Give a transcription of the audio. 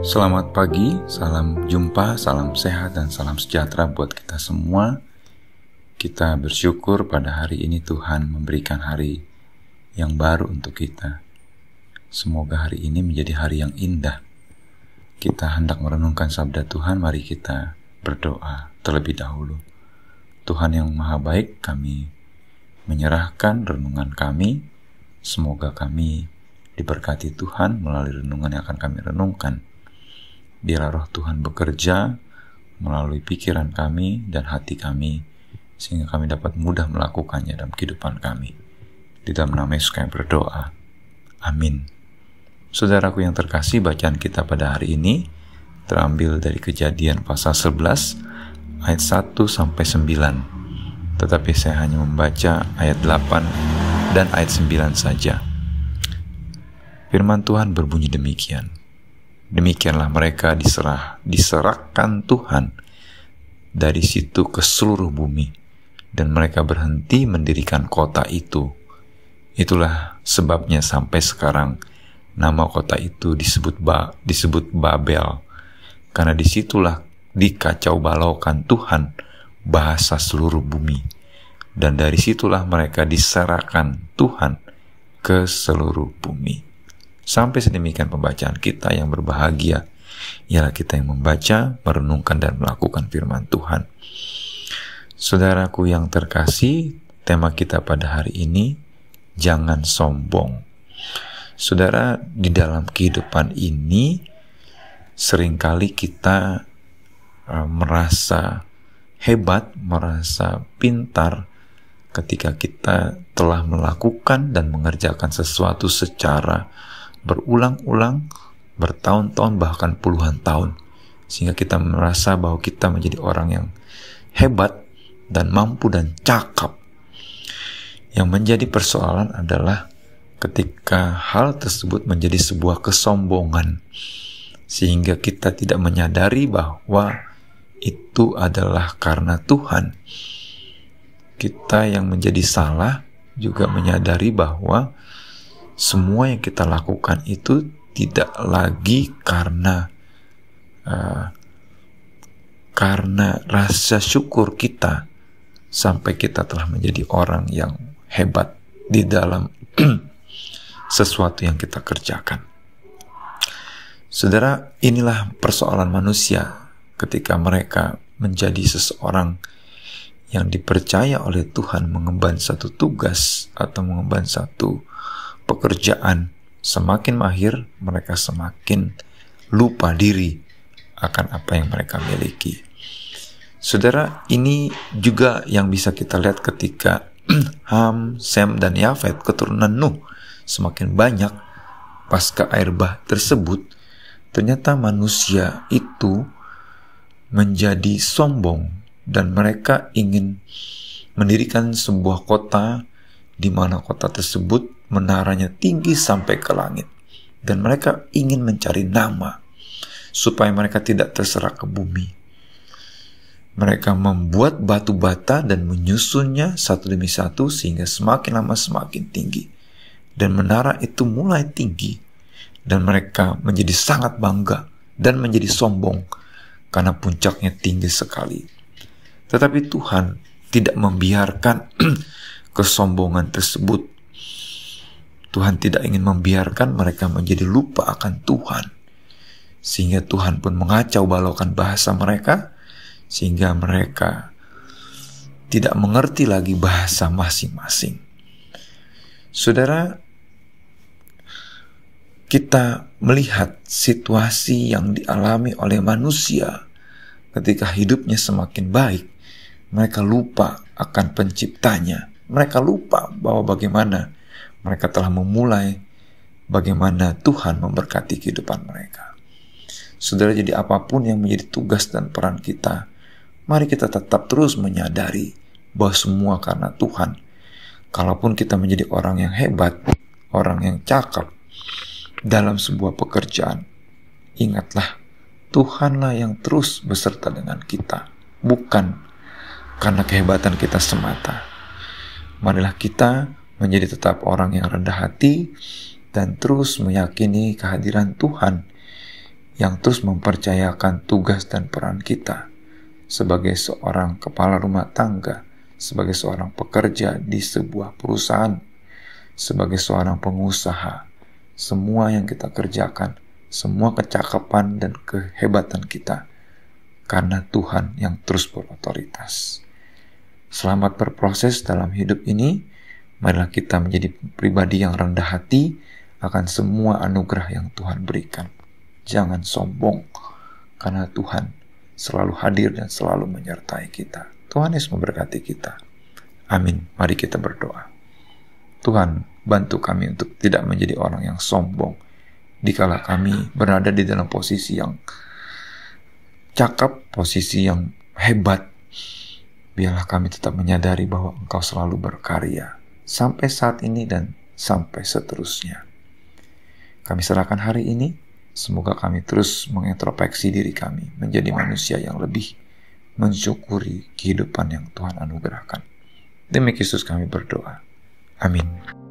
Selamat pagi, salam jumpa, salam sehat, dan salam sejahtera buat kita semua. Kita bersyukur pada hari ini Tuhan memberikan hari yang baru untuk kita. Semoga hari ini menjadi hari yang indah. Kita hendak merenungkan sabda Tuhan, mari kita berdoa terlebih dahulu. Tuhan yang maha baik, kami menyerahkan renungan kami. Semoga kami diberkati Tuhan melalui renungan yang akan kami renungkan. Biarlah roh Tuhan bekerja melalui pikiran kami dan hati kami, sehingga kami dapat mudah melakukannya dalam kehidupan kami. Di dalam nama Yesus kami berdoa. Amin. Saudaraku yang terkasih, bacaan kita pada hari ini terambil dari Kejadian pasal 11 ayat 1-9. Tetapi saya hanya membaca ayat 8 dan ayat 9 saja. Firman Tuhan berbunyi demikian. Demikianlah mereka diserahkan Tuhan dari situ ke seluruh bumi, dan mereka berhenti mendirikan kota itu. Itulah sebabnya sampai sekarang nama kota itu disebut Babel, karena disitulah dikacau balaukan Tuhan bahasa seluruh bumi, dan dari situlah mereka diserahkan Tuhan ke seluruh bumi. Sampai sedemikian pembacaan kita yang berbahagia, ialah kita yang membaca, merenungkan, dan melakukan firman Tuhan. Saudaraku yang terkasih, tema kita pada hari ini, jangan sombong. Saudara, di dalam kehidupan ini, seringkali kita merasa hebat, merasa pintar, ketika kita telah melakukan dan mengerjakan sesuatu secara berulang-ulang, bertahun-tahun, bahkan puluhan tahun, sehingga kita merasa bahwa kita menjadi orang yang hebat dan mampu dan cakap. Yang menjadi persoalan adalah ketika hal tersebut menjadi sebuah kesombongan, sehingga kita tidak menyadari bahwa itu adalah karena Tuhan. Kita yang menjadi salah juga menyadari bahwa semua yang kita lakukan itu tidak lagi karena rasa syukur kita sampai kita telah menjadi orang yang hebat di dalam sesuatu yang kita kerjakan. Saudara, inilah persoalan manusia ketika mereka menjadi seseorang yang dipercaya oleh Tuhan mengemban satu tugas atau mengemban satu pekerjaan. Semakin mahir, mereka semakin lupa diri akan apa yang mereka miliki. Saudara, ini juga yang bisa kita lihat ketika Ham, Sem, dan Yafet, keturunan Nuh, semakin banyak pasca air bah tersebut. Ternyata manusia itu menjadi sombong, dan mereka ingin mendirikan sebuah kota di mana kota tersebut menaranya tinggi sampai ke langit, dan mereka ingin mencari nama supaya mereka tidak terserak ke bumi. Mereka membuat batu bata dan menyusunnya satu demi satu sehingga semakin lama semakin tinggi, dan menara itu mulai tinggi, dan mereka menjadi sangat bangga dan menjadi sombong karena puncaknya tinggi sekali. Tetapi Tuhan tidak membiarkan kesombongan tersebut. Tuhan tidak ingin membiarkan mereka menjadi lupa akan Tuhan, sehingga Tuhan pun mengacau balaukan bahasa mereka, sehingga mereka tidak mengerti lagi bahasa masing-masing. Saudara, kita melihat situasi yang dialami oleh manusia ketika hidupnya semakin baik. Mereka lupa akan penciptanya. Mereka lupa bahwa bagaimana mereka telah memulai, bagaimana Tuhan memberkati kehidupan mereka. Saudara, jadi apapun yang menjadi tugas dan peran kita, mari kita tetap terus menyadari bahwa semua karena Tuhan. Kalaupun kita menjadi orang yang hebat, orang yang cakap dalam sebuah pekerjaan, ingatlah, Tuhanlah yang terus beserta dengan kita, bukan karena kehebatan kita semata. Marilah kita menjadi tetap orang yang rendah hati dan terus meyakini kehadiran Tuhan yang terus mempercayakan tugas dan peran kita sebagai seorang kepala rumah tangga, sebagai seorang pekerja di sebuah perusahaan, sebagai seorang pengusaha. Semua yang kita kerjakan, semua kecakapan dan kehebatan kita, karena Tuhan yang terus berotoritas. Selamat berproses dalam hidup ini. Marilah kita menjadi pribadi yang rendah hati akan semua anugerah yang Tuhan berikan. Jangan sombong, karena Tuhan selalu hadir dan selalu menyertai kita. Tuhan Yesus memberkati kita. Amin. Mari kita berdoa. Tuhan, bantu kami untuk tidak menjadi orang yang sombong dikala kami berada di dalam posisi yang cakap, posisi yang hebat. Biarlah kami tetap menyadari bahwa Engkau selalu berkarya sampai saat ini dan sampai seterusnya. Kami serahkan hari ini. Semoga kami terus mengintrospeksi diri kami menjadi manusia yang lebih mensyukuri kehidupan yang Tuhan anugerahkan. Demi Kristus kami berdoa. Amin.